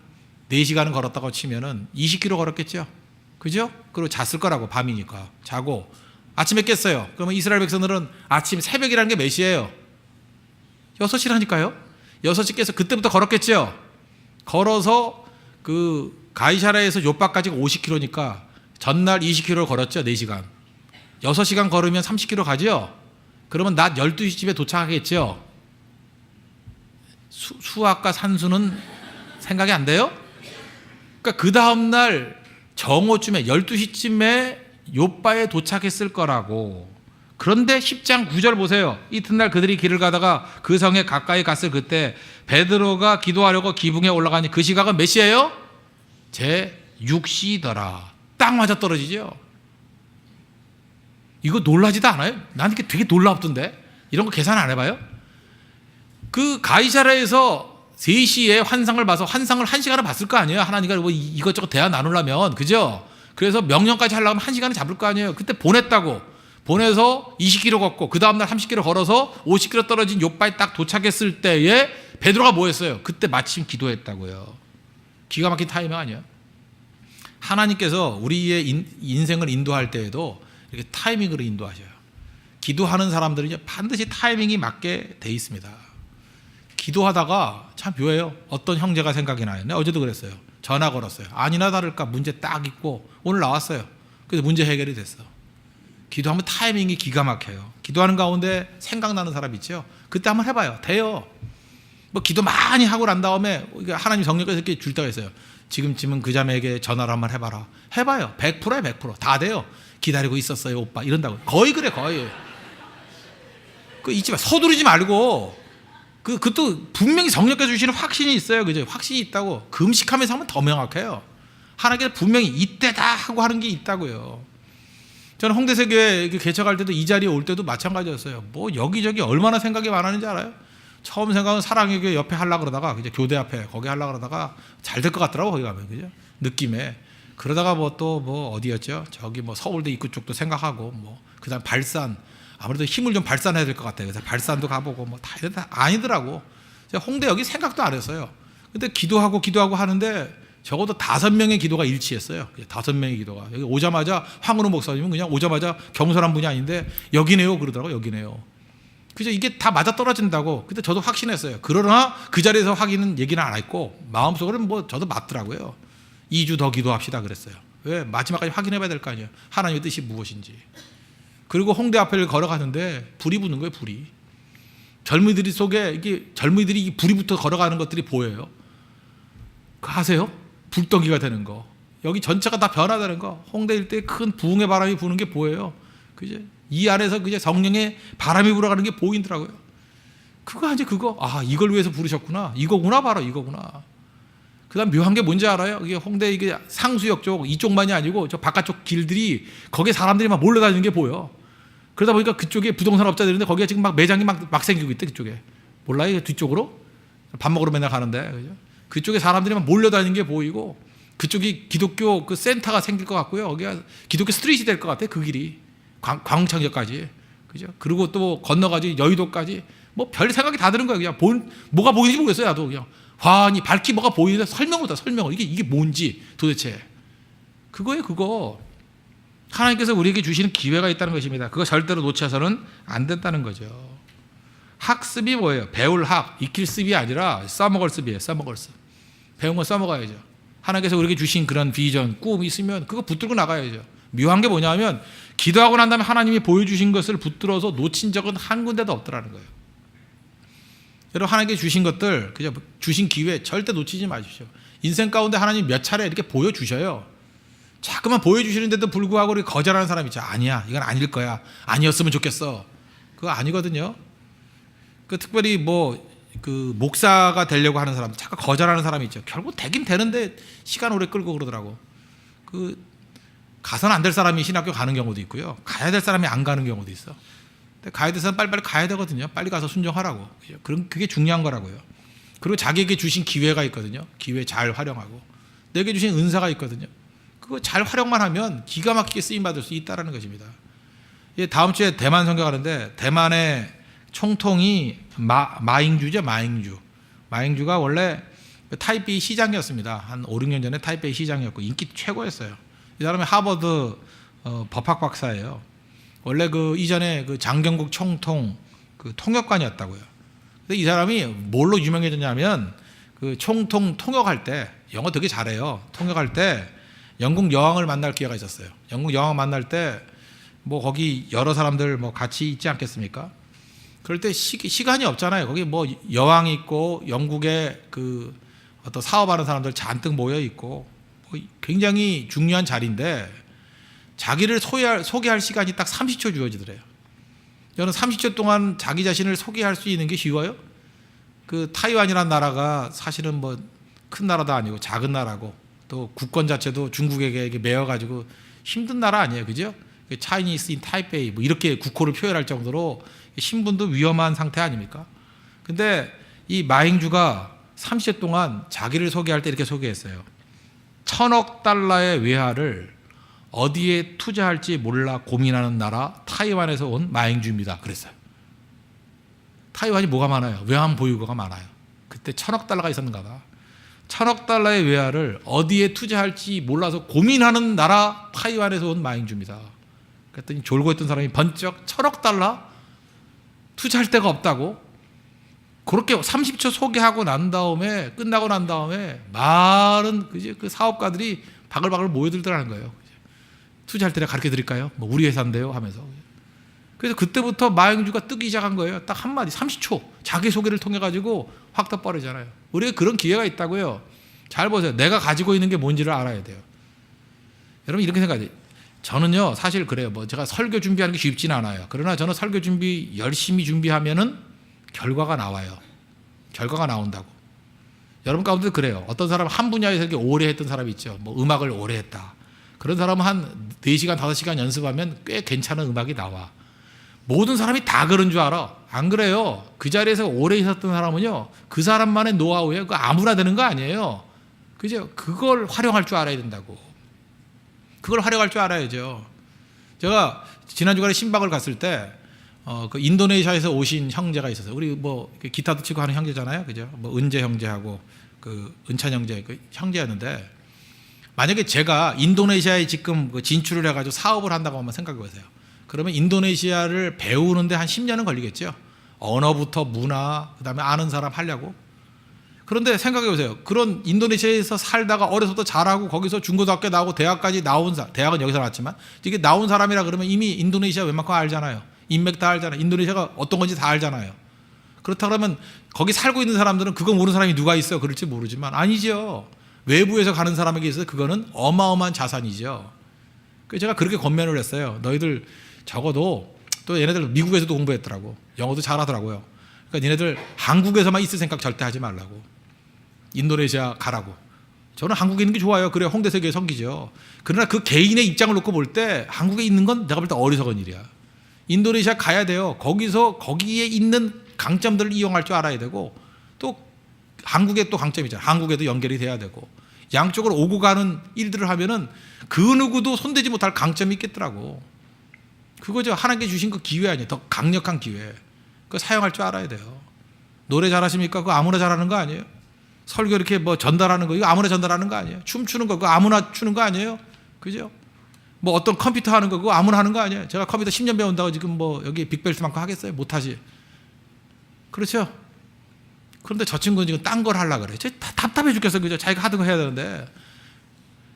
4시간은 걸었다고 치면은 20킬로 걸었겠죠. 그죠? 그리고 잤을 거라고, 밤이니까. 자고 아침에 깼어요. 그러면 이스라엘 백성들은 아침 새벽이라는 게 몇 시예요? 6시라니까요. 6시 깨서 그때부터 걸었겠죠. 걸어서 그 가이사라에서 요바까지가 50킬로니까 전날 20킬로를 걸었죠. 4시간. 6시간 걸으면 30킬로 가죠. 그러면 낮 12시쯤에 도착하겠죠. 수학과 산수는 생각이 안 돼요? 그러니까 그 다음날 정오쯤에 12시쯤에 요바에 도착했을 거라고. 그런데 10장 9절 보세요. 이튿날 그들이 길을 가다가 그 성에 가까이 갔을 그때 베드로가 기도하려고 기붕에 올라가니 그 시각은 몇 시예요? 제 6시더라. 딱 맞아 떨어지죠. 이거 놀라지도 않아요? 난 이게 되게 놀랍던데. 이런 거 계산 안 해봐요? 그 가이사라에서 3시에 환상을 봐서 환상을 1시간을 봤을 거 아니에요? 하나님과 뭐 이것저것 대화 나누려면. 그죠? 그래서 명령까지 하려면 1시간을 잡을 거 아니에요? 그때 보냈다고. 보내서 20km 걷고 그 다음날 30km 걸어서 50km 떨어진 요바에 딱 도착했을 때에 베드로가 뭐 했어요? 그때 마침 기도했다고요. 기가 막힌 타이밍 아니에요? 하나님께서 우리의 인생을 인도할 때에도 이렇게 타이밍으로 인도하셔요. 기도하는 사람들은 반드시 타이밍이 맞게 돼 있습니다. 기도하다가 참 묘해요. 어떤 형제가 생각이 나요. 내가 어제도 그랬어요. 전화 걸었어요. 아니나 다를까 문제 딱 있고 오늘 나왔어요. 그래서 문제 해결이 됐어. 기도하면 타이밍이 기가 막혀요. 기도하는 가운데 생각나는 사람 있죠. 그때 한번 해봐요. 돼요. 뭐 기도 많이 하고 난 다음에 하나님 성령께서 이렇게 줄 때가 있어요. 지금쯤은 그 자매에게 전화를 한번 해봐라. 해봐요. 100%에 100%. 다 돼요. 기다리고 있었어요, 오빠. 이런다고. 거의 그래, 거의. 그 잊지 마. 서두르지 말고. 그것도 분명히 성령께서 주시는 확신이 있어요. 그죠? 확신이 있다고. 금식하면서 하면 더 명확해요. 하나님께서 분명히 이때다 하고 하는 게 있다고요. 저는 홍대세교회 개척할 때도 이 자리에 올 때도 마찬가지였어요. 뭐 여기저기 얼마나 생각이 많았는지 알아요? 처음 생각은 사랑의 교회 옆에 하려고 그러다가 이제 교대 앞에 거기 하려고 그러다가 잘 될 것 같더라고 거기 가면. 그죠? 느낌에. 그러다가 뭐 또 뭐 어디였죠? 저기 뭐 서울대 입구 쪽도 생각하고 뭐 그다음 발산 아무래도 힘을 좀 발산해야 될 것 같아요. 그래서 발산도 가보고 뭐 다 아니더라고. 제가 홍대 여기 생각도 안 했어요. 근데 기도하고 하는데 적어도 5명의 기도가 일치했어요. 5명의 기도가. 여기 오자마자 황은호 목사님은 그냥 오자마자 겸손한 분이 아닌데 여기네요 그러더라고요. 여기네요. 그죠? 이게 다 맞아 떨어진다고. 근데 저도 확신했어요. 그러나 그 자리에서 확인은 얘기는 안 했고 마음속으로는 뭐 저도 맞더라고요. 2주 더 기도합시다 그랬어요. 왜? 마지막까지 확인해 봐야 될 거 아니에요. 하나님의 뜻이 무엇인지. 그리고 홍대 앞을 걸어가는데 불이 붙는 거예요. 불이. 젊은이들 속에 이게 젊은이들이 불이 붙어 걸어가는 것들이 보여요. 그거 아세요? 불덩이가 되는 거. 여기 전체가 다 변화되는 거. 홍대 일대에 큰 부흥의 바람이 부는 게 보여요. 그죠? 이 안에서 그저 성령의 바람이 불어가는 게 보이더라고요. 그거 아니 그거. 아 이걸 위해서 부르셨구나. 이거구나 바로 이거구나. 그다음 묘한 게 뭔지 알아요? 이게 홍대 이게 상수역 쪽 이쪽만이 아니고 저 바깥쪽 길들이 거기에 사람들이 막 몰려다니는 게 보여. 그러다 보니까 그쪽에 부동산 업자들인데 거기가 지금 막 매장이 막 생기고 있대 그쪽에. 몰라요? 뒤쪽으로 밥 먹으러 맨날 가는데 그죠? 그쪽에 사람들이 막 몰려다니는 게 보이고 그쪽이 기독교 그 센터가 생길 것 같고요. 여기가 기독교 스트리트이 될 것 같아. 그 길이 광창역까지 그죠? 그리고 또 건너가지 여의도까지 뭐 별 생각이 다 드는 거야. 그냥 뭐가 보이는지 모르겠어요. 나도 그냥 환히 밝히 뭐가 보이는데 설명을 이게 뭔지 도대체 그거예요. 그거 하나님께서 우리에게 주시는 기회가 있다는 것입니다. 그거 절대로 놓쳐서는 안 된다는 거죠. 학습이 뭐예요? 배울 학, 익힐 습이 아니라 써먹을 습이에요. 써먹을 습. 배운 거 써먹어야죠. 하나님께서 우리에게 주신 그런 비전, 꿈이 있으면 그거 붙들고 나가야죠. 묘한 게 뭐냐면 기도하고 난 다음에 하나님이 보여주신 것을 붙들어서 놓친 적은 한 군데도 없더라는 거예요. 여러분 하나님께 주신 것들, 그냥 주신 기회 절대 놓치지 마십시오. 인생 가운데 하나님 몇 차례 이렇게 보여주셔요. 자꾸만 보여주시는데도 불구하고 우리 거절하는 사람이 있죠. 아니야, 이건 아닐 거야. 아니었으면 좋겠어. 그거 아니거든요. 그 특별히 그 목사가 되려고 하는 사람, 자꾸 거절하는 사람이 있죠. 결국 되긴 되는데 시간 오래 끌고 그러더라고. 가서는 안 될 사람이 신학교 가는 경우도 있고요. 가야 될 사람이 안 가는 경우도 있어. 근데 가야 될 사람 빨리빨리 가야 되거든요. 빨리 가서 순종하라고. 그럼 그게 중요한 거라고요. 그리고 자기에게 주신 기회가 있거든요. 기회 잘 활용하고. 내게 주신 은사가 있거든요. 그거 잘 활용만 하면 기가 막히게 쓰임받을 수 있다는 것입니다. 다음 주에 대만 선교 가는데 대만의 총통이 마잉주죠. 마잉주가 원래 타이베이 시장이었습니다. 한 5, 6년 전에 타이베이 시장이었고 인기 최고였어요. 이 사람이 하버드 법학 박사예요. 원래 그 이전에 그 장경국 총통 그 통역관이었다고요. 근데 이 사람이 뭘로 유명해졌냐면 그 총통 통역할 때 영어 되게 잘해요. 통역할 때 영국 여왕을 만날 기회가 있었어요. 영국 여왕 만날 때 뭐 거기 여러 사람들 뭐 같이 있지 않겠습니까? 그럴 때 시간이 없잖아요. 거기 뭐 여왕이 있고 영국의 그 어떤 사업하는 사람들 잔뜩 모여 있고 굉장히 중요한 자리인데 자기를 소개할 시간이 딱 30초 주어지더래요. 저는 30초 동안 자기 자신을 소개할 수 있는 게 쉬워요? 그 타이완이라는 나라가 사실은 뭐 큰 나라도 아니고 작은 나라고 또 국권 자체도 중국에게 매여가지고 힘든 나라 아니에요, 그죠? 차이니스 인 타이베이 뭐 이렇게 국호를 표현할 정도로 신분도 위험한 상태 아닙니까? 근데 이 마잉주가 30초 동안 자기를 소개할 때 이렇게 소개했어요. 1,000억 달러의 외화를 어디에 투자할지 몰라 고민하는 나라 타이완에서 온 마잉주입니다. 그랬어요. 타이완이 뭐가 많아요? 외환 보유고가 많아요. 그때 1,000억 달러가 있었는가 봐. 1,000억 달러의 외화를 어디에 투자할지 몰라서 고민하는 나라 타이완에서 온 마잉주입니다. 그랬더니 졸고 있던 사람이 번쩍 1,000억 달러? 투자할 데가 없다고? 그렇게 30초 소개하고 난 다음에 끝나고 난 다음에 많은 그 사업가들이 바글바글 모여들더라는 거예요. 투자할 때 가르쳐 드릴까요? 뭐 우리 회사인데요 하면서. 그래서 그때부터 마잉주가 뜨기 시작한 거예요. 딱 한마디 30초 자기소개를 통해 가지고 확 떠버리잖아요. 우리가 그런 기회가 있다고요. 잘 보세요. 내가 가지고 있는 게 뭔지를 알아야 돼요. 여러분 이렇게 생각해요. 저는요 사실 그래요. 뭐 제가 설교 준비하는 게 쉽지는 않아요. 그러나 저는 설교 준비 열심히 준비하면은 결과가 나와요. 결과가 나온다고. 여러분 가운데도 그래요. 어떤 사람 한 분야에서 이렇게 오래 했던 사람이 있죠. 뭐 음악을 오래 했다. 그런 사람은 한 4시간, 5시간 연습하면 꽤 괜찮은 음악이 나와. 모든 사람이 다 그런 줄 알아. 안 그래요. 그 자리에서 오래 있었던 사람은요. 그 사람만의 노하우예요. 그거 아무나 되는 거 아니에요. 그죠? 그걸 활용할 줄 알아야 된다고. 그걸 활용할 줄 알아야죠. 제가 지난 주간에 신박을 갔을 때 그 인도네시아에서 오신 형제가 있었어요. 우리 뭐 기타도 치고 하는 형제잖아요, 그죠? 뭐 은재 형제하고 그 은찬 형제 그 형제였는데 만약에 제가 인도네시아에 지금 진출을 해가지고 사업을 한다고 한번 생각해 보세요. 그러면 인도네시아를 배우는데 한 10년은 걸리겠죠. 언어부터 문화, 그다음에 아는 사람 하려고. 그런데 생각해 보세요. 그런 인도네시아에서 살다가 어려서부터 잘하고 거기서 중고등학교 나오고 대학까지 나온 사람, 대학은 여기서 나왔지만 이게 나온 사람이라 그러면 이미 인도네시아 웬만큼 알잖아요. 인맥 다 알잖아요. 인도네시아가 어떤 건지 다 알잖아요. 그렇다 그러면 거기 살고 있는 사람들은 그거 모르는 사람이 누가 있어 그럴지 모르지만 아니죠. 외부에서 가는 사람에게 있어서 그거는 어마어마한 자산이죠. 그래서 제가 그렇게 권면을 했어요. 너희들 적어도 또 얘네들 미국에서도 공부했더라고. 영어도 잘하더라고요. 그러니까 얘네들 한국에서만 있을 생각 절대 하지 말라고. 인도네시아 가라고. 저는 한국에 있는 게 좋아요. 그래 홍대 세계의 성기죠. 그러나 그 개인의 입장을 놓고 볼 때 한국에 있는 건 내가 볼 때 어리석은 일이야. 인도네시아 가야 돼요. 거기서 거기에 있는 강점들을 이용할 줄 알아야 되고 또 한국에 또 강점이 있잖아요. 한국에도 연결이 돼야 되고 양쪽으로 오고 가는 일들을 하면은 그 누구도 손대지 못할 강점이 있겠더라고. 그거죠. 하나님께 주신 그 기회 아니에요. 더 강력한 기회. 그거 사용할 줄 알아야 돼요. 노래 잘하십니까? 그거 아무나 잘하는 거 아니에요? 설교 이렇게 뭐 전달하는 거 이거 아무나 전달하는 거 아니에요? 춤추는 거 그거 아무나 추는 거 아니에요? 그죠? 뭐 어떤 컴퓨터 하는 거 그거 아무나 하는 거 아니에요? 제가 컴퓨터 10년 배운다고 지금 뭐 여기 빅벨트만큼 하겠어요? 못하지. 그렇죠? 그런데 저 친구는 지금 딴 걸 하려고 그래요. 답답해 죽겠어. 그죠? 자기가 하던 거 해야 되는데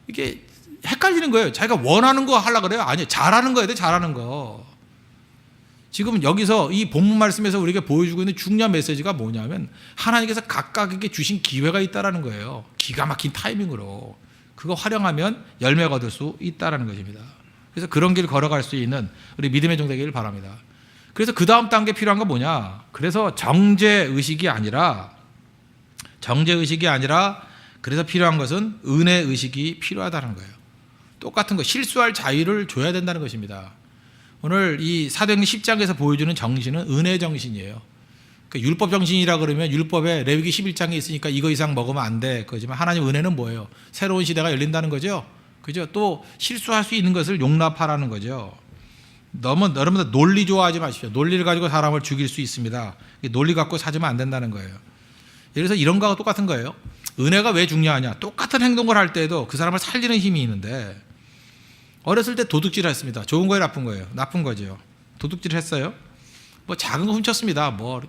이게 헷갈리는 거예요. 자기가 원하는 거 하려고 그래요? 아니에요. 잘하는 거 해야 돼. 잘하는 거. 지금 여기서 이 본문 말씀에서 우리에게 보여주고 있는 중요한 메시지가 뭐냐면 하나님께서 각각에게 주신 기회가 있다라는 거예요. 기가 막힌 타이밍으로. 그거 활용하면 열매가 얻을 수 있다라는 것입니다. 그래서 그런 길 걸어갈 수 있는 우리 믿음의 종 되기를 바랍니다. 그래서 그 다음 단계 필요한 건 뭐냐? 그래서 정죄의식이 아니라 그래서 필요한 것은 은혜의식이 필요하다는 거예요. 똑같은 거 실수할 자유를 줘야 된다는 것입니다. 오늘 이 사도행전 10장에서 보여주는 정신은 은혜 정신이에요. 그러니까 율법 정신이라 그러면 율법에 레위기 11장에 있으니까 이거 이상 먹으면 안 돼. 그지만 하나님 은혜는 뭐예요? 새로운 시대가 열린다는 거죠. 그죠? 또 실수할 수 있는 것을 용납하라는 거죠. 여러분들 논리 좋아하지 마십시오. 논리를 가지고 사람을 죽일 수 있습니다. 논리 갖고 사주면 안 된다는 거예요. 그래서 이런 거하고 똑같은 거예요. 은혜가 왜 중요하냐? 똑같은 행동을 할 때에도 그 사람을 살리는 힘이 있는데, 어렸을 때 도둑질 했습니다. 좋은 거예요, 나쁜 거예요? 나쁜 거죠. 도둑질 했어요. 뭐 작은 거 훔쳤습니다. 뭐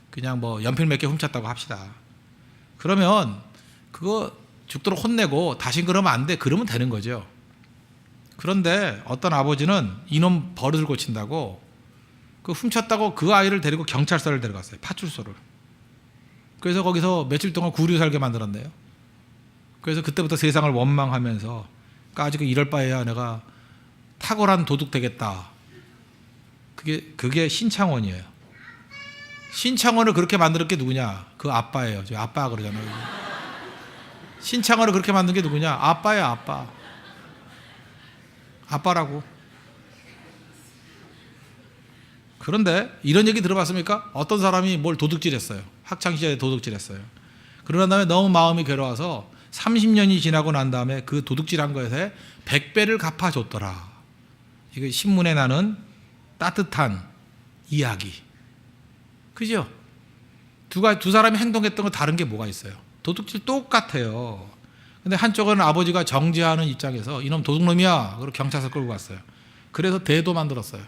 그냥 뭐 연필 몇 개 훔쳤다고 합시다. 그러면 그거 죽도록 혼내고 다신 그러면 안 돼. 그러면 되는 거죠. 그런데 어떤 아버지는 이놈 버릇을 고친다고 그 훔쳤다고 그 아이를 데리고 경찰서를 데려갔어요. 파출소를. 그래서 거기서 며칠 동안 구류 살게 만들었네요. 그래서 그때부터 세상을 원망하면서 아직 이럴 바에야 내가 탁월한 도둑 되겠다. 그게 신창원이에요. 신창원을 그렇게 만든 게 누구냐? 그 아빠예요. 저 아빠 그러잖아요. 신창원을 그렇게 만든 게 누구냐? 아빠예요, 아빠. 아빠라고. 그런데 이런 얘기 들어봤습니까? 어떤 사람이 뭘 도둑질했어요. 학창시절에 도둑질했어요. 그러는 다음에 너무 마음이 괴로워서 30년이 지나고 난 다음에 그 도둑질한 것에 100배를 갚아줬더라. 이거 신문에 나는 따뜻한 이야기. 그죠? 두 사람이 행동했던 거 다른 게 뭐가 있어요? 도둑질 똑같아요. 근데 한쪽은 아버지가 정죄하는 입장에서 이놈 도둑놈이야. 그리고 경찰서 끌고 갔어요. 그래서 대도 만들었어요.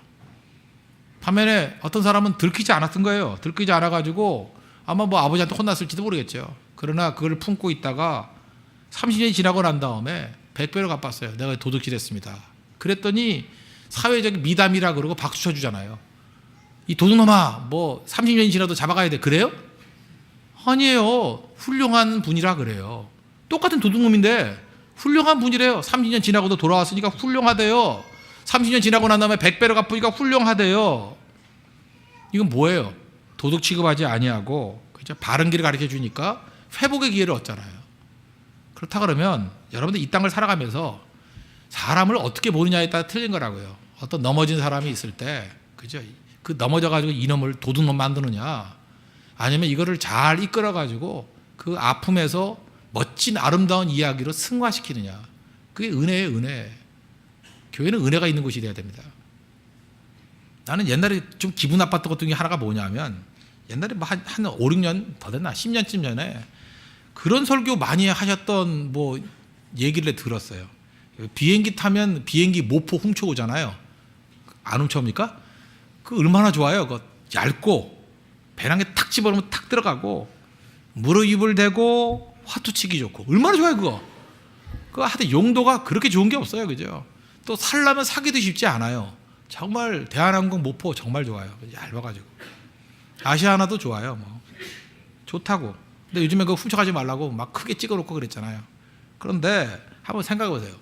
반면에 어떤 사람은 들키지 않았던 거예요. 들키지 않아가지고 아마 뭐 아버지한테 혼났을지도 모르겠죠. 그러나 그걸 품고 있다가 30년이 지나고 난 다음에 100배로 갚았어요. 내가 도둑질했습니다. 그랬더니 사회적인 미담이라 그러고 박수 쳐주잖아요. 이 도둑놈아, 뭐 30년이 지나도 잡아가야 돼. 그래요? 아니에요. 훌륭한 분이라 그래요. 똑같은 도둑놈인데 훌륭한 분이래요. 30년 지나고도 돌아왔으니까 훌륭하대요. 30년 지나고 난 다음에 100배로 갚으니까 훌륭하대요. 이건 뭐예요? 도둑 취급하지 아니하고 그죠? 바른 길을 가르쳐 주니까 회복의 기회를 얻잖아요. 그렇다 그러면 여러분들 이 땅을 살아가면서 사람을 어떻게 보느냐에 따라 틀린 거라고요. 어떤 넘어진 사람이 있을 때 그죠? 그 넘어져 가지고 이놈을 도둑놈 만드느냐, 아니면 이거를 잘 이끌어 가지고 그 아픔에서 멋진 아름다운 이야기로 승화시키느냐. 그게 은혜예요, 은혜. 교회는 은혜가 있는 곳이 돼야 됩니다. 나는 옛날에 좀 기분 나빴던 것 중에 하나가 뭐냐면, 옛날에 뭐 한 5, 6년 더 됐나? 10년쯤 전에 그런 설교 많이 하셨던 뭐 얘기를 들었어요. 비행기 타면 비행기 모포 훔쳐오잖아요. 안 훔쳐옵니까? 그 얼마나 좋아요. 그 얇고 배낭에 탁 집어넣으면 탁 들어가고 무릎입을 대고 화투치기 좋고 얼마나 좋아요 그거. 그거 하여튼 용도가 그렇게 좋은 게 없어요. 그죠? 또 살려면 사기도 쉽지 않아요. 정말 대한항공 모포 정말 좋아요. 얇아가지고. 아시아나도 좋아요. 뭐 좋다고. 근데 요즘에 그거 훔쳐가지 말라고 막 크게 찍어놓고 그랬잖아요. 그런데 한번 생각해 보세요.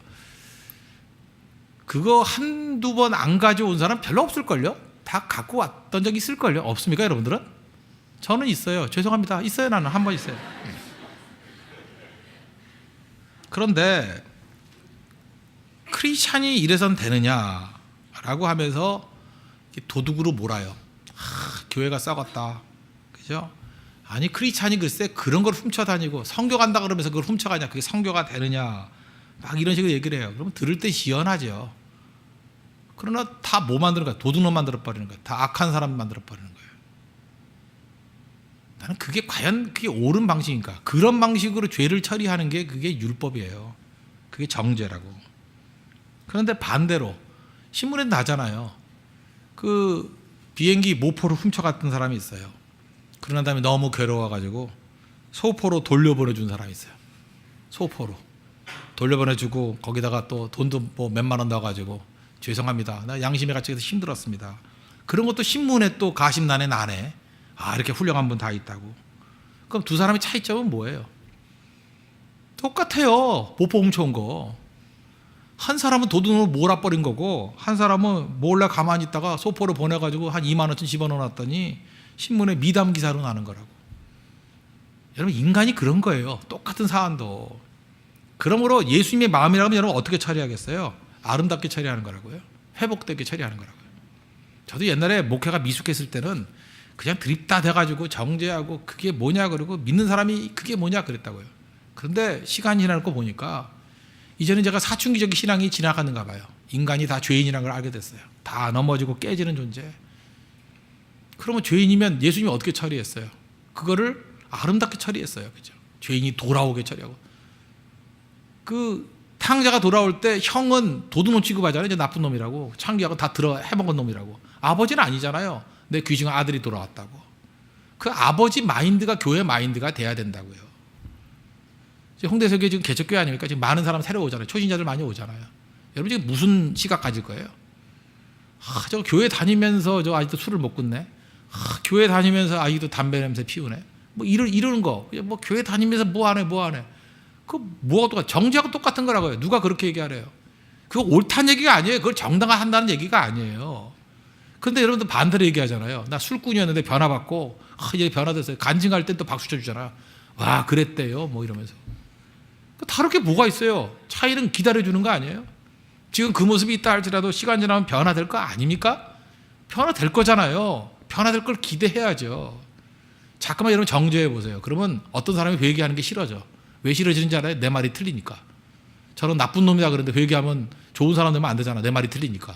그거 한두 번 안 가져온 사람 별로 없을걸요? 다 갖고 왔던 적이 있을걸요? 없습니까 여러분들은? 저는 있어요. 죄송합니다. 있어요. 나는 한 번 있어요. 그런데 크리스찬이 이래선 되느냐라고 하면서 도둑으로 몰아요. 교회가 썩었다. 그죠? 아니 크리스찬이 글쎄 그런 걸 훔쳐다니고 성교간다 그러면서 그걸 훔쳐가냐, 그게 성교가 되느냐, 막 이런 식으로 얘기를 해요. 그러면 들을 때 시원하죠. 그러나 다 뭐 만드는 거야? 도둑놈 만들어버리는 거야. 다 악한 사람 만들어버리는 거예요. 나는 그게 과연 그게 옳은 방식인가? 그런 방식으로 죄를 처리하는 게 그게 율법이에요. 그게 정죄라고. 그런데 반대로 신문에 나잖아요. 그 비행기 모포를 훔쳐갔던 사람이 있어요. 그러는 다음에 너무 괴로워가지고 소포로 돌려보내준 사람이 있어요. 소포로 돌려보내주고 거기다가 또 돈도 뭐 몇만 원 넣어가지고 죄송합니다. 나 양심의 가치에서 힘들었습니다. 그런 것도 신문에 또 가심난에 나네. 아 이렇게 훌륭한 분 다 있다고. 그럼 두 사람의 차이점은 뭐예요? 똑같아요. 모포 훔쳐온 거. 한 사람은 도둑으로 몰아버린 거고 한 사람은 몰래 가만히 있다가 소포로 보내가지고 한 2만 원쯤 집어넣어놨더니 신문에 미담 기사로 나는 거라고. 여러분 인간이 그런 거예요. 똑같은 사안도 그러므로 예수님의 마음이라면 여러분 어떻게 처리하겠어요? 아름답게 처리하는 거라고요. 회복되게 처리하는 거라고요. 저도 옛날에 목회가 미숙했을 때는 그냥 드립다 돼가지고 정죄하고 그게 뭐냐 그러고 믿는 사람이 그게 뭐냐 그랬다고요. 그런데 시간이 지나고 보니까 이제는 제가 사춘기적인 신앙이 지나가는가 봐요. 인간이 다 죄인이라는 걸 알게 됐어요. 다 넘어지고 깨지는 존재. 그러면 죄인이면 예수님이 어떻게 처리했어요? 그거를 아름답게 처리했어요. 그죠? 죄인이 돌아오게 처리하고. 그 탕자가 돌아올 때 형은 도둑놈 취급하잖아요. 이제 나쁜 놈이라고. 창기하고 다 들어 해먹은 놈이라고. 아버지는 아니잖아요. 내 귀중한 아들이 돌아왔다고. 그 아버지 마인드가 교회 마인드가 돼야 된다고요. 홍대석에 지금 개척교회 아닙니까? 지금 많은 사람 새로 오잖아요. 초신자들 많이 오잖아요. 여러분 지금 무슨 시각 가질 거예요? 저 교회 다니면서 저 아직도 술을 못 끊네. 교회 다니면서 아직도 담배 냄새 피우네. 뭐 이러는 거. 뭐 교회 다니면서 뭐 하네. 그 뭐가 똑같아? 정죄하고 똑같은 거라고요. 누가 그렇게 얘기하래요? 그거 옳다는 얘기가 아니에요. 그걸 정당화 한다는 얘기가 아니에요. 그런데 여러분들 반대로 얘기하잖아요. 나 술꾼이었는데 변화받고 이제 변화됐어요. 간증할 때 또 박수 쳐주잖아요. 와 그랬대요. 뭐 이러면서. 다를 게 뭐가 있어요? 차이는 기다려주는 거 아니에요? 지금 그 모습이 있다 할지라도 시간 지나면 변화될 거 아닙니까? 변화될 거잖아요. 변화될 걸 기대해야죠. 잠깐만 여러분 정죄해 보세요. 그러면 어떤 사람이 회개하는 게 싫어져. 왜 싫어지는지 알아요? 내 말이 틀리니까. 저런 나쁜 놈이다 그러는데 회개하면 좋은 사람 되면 안 되잖아. 내 말이 틀리니까.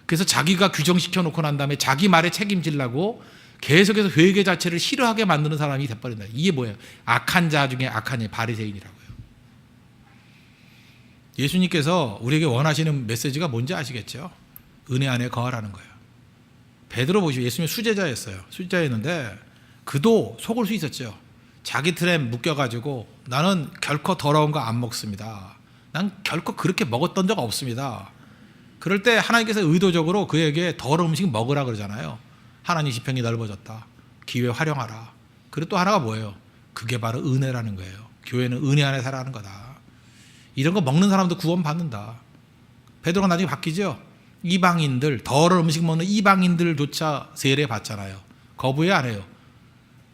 그래서 자기가 규정시켜 놓고 난 다음에 자기 말에 책임지려고 계속해서 회개 자체를 싫어하게 만드는 사람이 돼버린다. 이게 뭐예요? 악한 자 중에 악한 예 바리새인이라고요. 예수님께서 우리에게 원하시는 메시지가 뭔지 아시겠죠? 은혜 안에 거하라는 거예요. 베드로 보시오. 예수님이 수제자였어요. 수제자였는데 그도 속을 수 있었죠. 자기 틀에 묶여가지고 나는 결코 더러운 거 안 먹습니다. 난 결코 그렇게 먹었던 적 없습니다. 그럴 때 하나님께서 의도적으로 그에게 더러운 음식 먹으라 그러잖아요. 하나님 지평이 넓어졌다. 기회 활용하라. 그리고 또 하나가 뭐예요? 그게 바로 은혜라는 거예요. 교회는 은혜 안에 살아가는 거다. 이런 거 먹는 사람도 구원받는다. 베드로가 나중에 바뀌죠. 이방인들, 더러운 음식 먹는 이방인들조차 세례 받잖아요. 거부해 안 해요?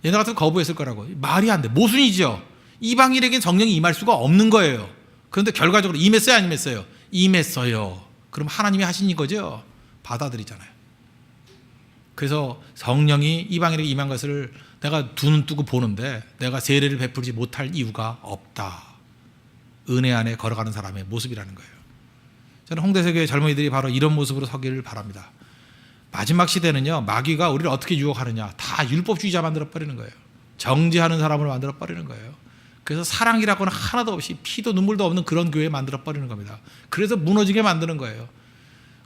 얘네 같은 거부했을 거라고. 말이 안 돼. 모순이죠. 이방인에겐 성령이 임할 수가 없는 거예요. 그런데 결과적으로 임했어요, 안 임했어요? 임했어요. 그럼 하나님이 하신 거죠. 받아들이잖아요. 그래서 성령이 이방인에게 임한 것을 내가 두 눈 뜨고 보는데 내가 세례를 베풀지 못할 이유가 없다. 은혜 안에 걸어가는 사람의 모습이라는 거예요. 저는 홍대세교의 젊은이들이 바로 이런 모습으로 서기를 바랍니다. 마지막 시대는요, 마귀가 우리를 어떻게 유혹하느냐, 다 율법주의자 만들어버리는 거예요. 정죄하는 사람을 만들어버리는 거예요. 그래서 사랑이라고는 하나도 없이 피도 눈물도 없는 그런 교회 만들어버리는 겁니다. 그래서 무너지게 만드는 거예요.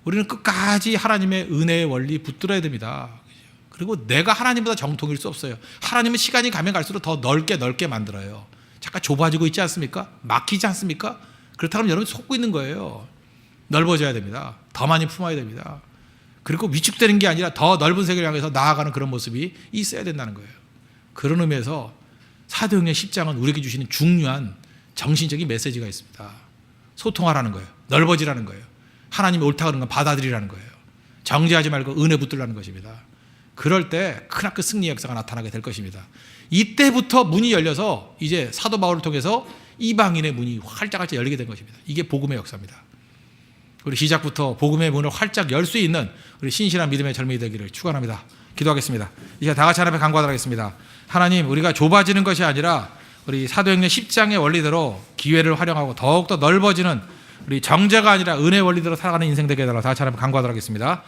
우리는 끝까지 하나님의 은혜의 원리 붙들어야 됩니다. 그리고 내가 하나님보다 정통일 수 없어요. 하나님은 시간이 가면 갈수록 더 넓게 만들어요. 잠깐 좁아지고 있지 않습니까? 막히지 않습니까? 그렇다면 여러분 속고 있는 거예요. 넓어져야 됩니다. 더 많이 품어야 됩니다. 그리고 위축되는 게 아니라 더 넓은 세계를 향해서 나아가는 그런 모습이 있어야 된다는 거예요. 그런 의미에서 사도행전 10장은 우리에게 주시는 중요한 정신적인 메시지가 있습니다. 소통하라는 거예요. 넓어지라는 거예요. 하나님이 옳다 그러는 건 받아들이라는 거예요. 정죄하지 말고 은혜 붙들라는 것입니다. 그럴 때 크나큰 승리 역사가 나타나게 될 것입니다. 이때부터 문이 열려서 이제 사도 바울을 통해서 이방인의 문이 활짝 열리게 된 것입니다. 이게 복음의 역사입니다. 우리 시작부터 복음의 문을 활짝 열 수 있는 우리 신실한 믿음의 젊은이 되기를 축원합니다. 기도하겠습니다. 이제 다 같이 하나님 앞에 간구하도록 하겠습니다. 하나님, 우리가 좁아지는 것이 아니라 우리 사도행전 10장의 원리대로 기회를 활용하고 더욱더 넓어지는 우리 정죄가 아니라 은혜 원리대로 살아가는 인생 되게 해달라. 다 같이 하나님 앞에 간구하도록 하겠습니다.